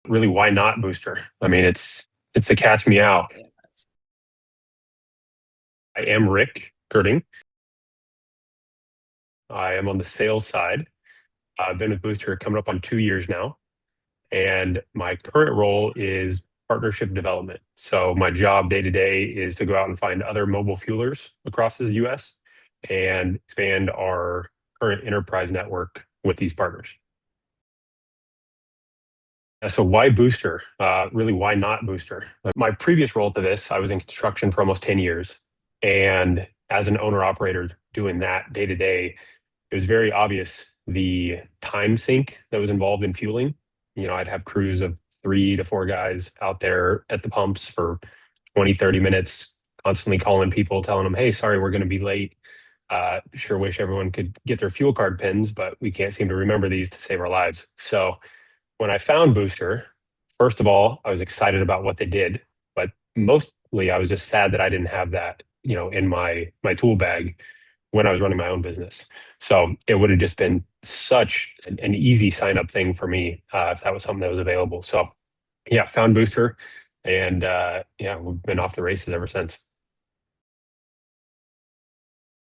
Really, why not Booster? I mean, it's the cat's meow. I am Rick Gerding. I am on the sales side. I've been with Booster coming up on 2 years now, and my current role is partnership development. So my job day to day is to go out and find other mobile fuelers across the US and expand our current enterprise network with these partners. So why Booster? Really, why not Booster? My previous role to this, I was in construction for almost 10 years. And as an owner operator doing that day to day, it was very obvious the time sink that was involved in fueling. I'd have crews of 3 to 4 guys out there at the pumps for 20, 30 minutes, constantly calling people, telling them, hey, sorry, we're going to be late. Sure wish everyone could get their fuel card pins, but we can't seem to remember these to save our lives. So when I found Booster, first of all, I was excited about what they did, but mostly I was just sad that I didn't have that, in my tool bag when I was running my own business. So it would have just been such an easy sign up thing for me if that was something that was available. So yeah, found Booster, and yeah, we've been off the races ever since.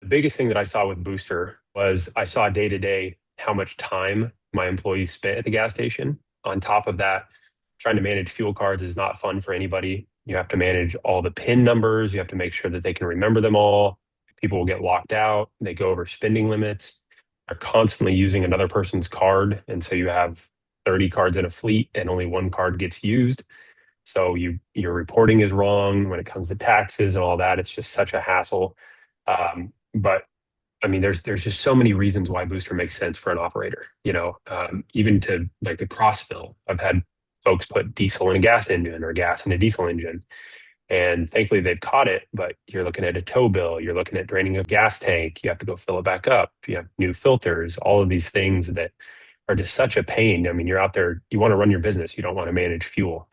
The biggest thing that I saw with Booster was I saw day to day how much time my employees spent at the gas station. On top of that, trying to manage fuel cards is not fun for anybody. You have to manage all the PIN numbers. You have to make sure that they can remember them all. People will get locked out. They go over spending limits. They're constantly using another person's card. And so you have 30 cards in a fleet and only one card gets used. So your reporting is wrong when it comes to taxes and all that. It's just such a hassle. But I mean, there's just so many reasons why Booster makes sense for an operator. Even to like the crossfill. I've had folks put diesel in a gas engine or gas in a diesel engine, and thankfully they've caught it. But you're looking at a tow bill, you're looking at draining a gas tank, you have to go fill it back up. You have new filters, all of these things that are just such a pain. I mean, you're out there, you want to run your business, you don't want to manage fuel.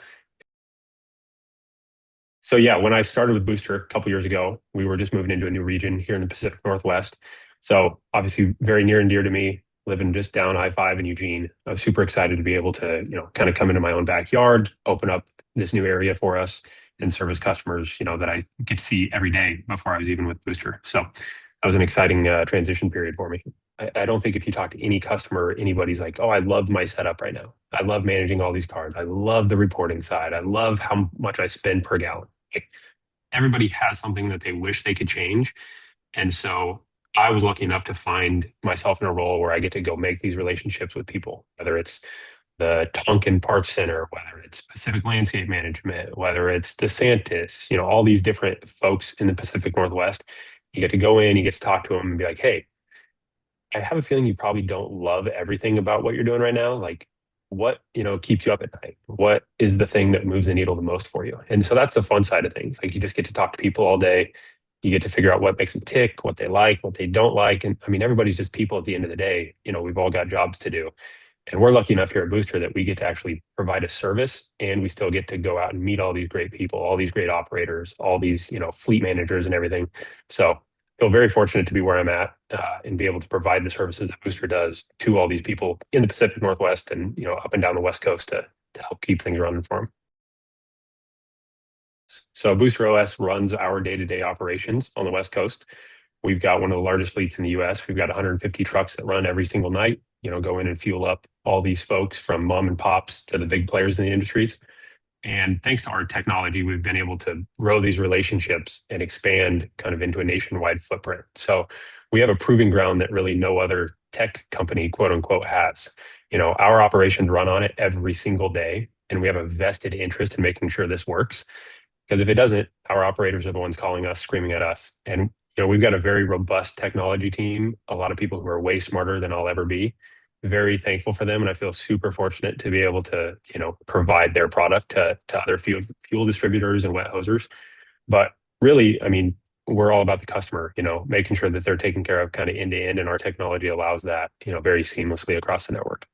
So yeah, when I started with Booster a couple years ago, we were just moving into a new region here in the Pacific Northwest. So obviously very near and dear to me, living just down I-5 in Eugene. I was super excited to be able to, kind of come into my own backyard, open up this new area for us and service customers, that I get to see every day before I was even with Booster. So that was an exciting transition period for me. I don't think if you talk to any customer, anybody's like, oh, I love my setup right now. I love managing all these cards. I love the reporting side. I love how much I spend per gallon. Like, everybody has something that they wish they could change. And so I was lucky enough to find myself in a role where I get to go make these relationships with people, whether it's the Tonkin Parts Center, whether it's Pacific Landscape Management, whether it's DeSantis, all these different folks in the Pacific Northwest. You get to go in, you get to talk to them and be like, hey, I have a feeling you probably don't love everything about what you're doing right now. Like, what, keeps you up at night? What is the thing that moves the needle the most for you? And so that's the fun side of things. Like, you just get to talk to people all day. You get to figure out what makes them tick, what they like, what they don't like. And I mean, everybody's just people at the end of the day. We've all got jobs to do. And we're lucky enough here at Booster that we get to actually provide a service, and we still get to go out and meet all these great people, all these great operators, all these, fleet managers and everything. So feel very fortunate to be where I'm at and be able to provide the services that Booster does to all these people in the Pacific Northwest and, up and down the West Coast to help keep things running for them. So Booster OS runs our day-to-day operations on the West Coast. We've got one of the largest fleets in the US. We've got 150 trucks that run every single night, go in and fuel up all these folks from mom and pops to the big players in the industries. And thanks to our technology, we've been able to grow these relationships and expand kind of into a nationwide footprint. So we have a proving ground that really no other tech company, quote unquote, has. Our operations run on it every single day, and we have a vested interest in making sure this works. Because if it doesn't, our operators are the ones calling us, screaming at us. And we've got a very robust technology team, a lot of people who are way smarter than I'll ever be. Very thankful for them, and I feel super fortunate to be able to, provide their product to other fuel distributors and wet hosers. But really, I mean, we're all about the customer, making sure that they're taken care of kind of end to end, and our technology allows that, very seamlessly across the network.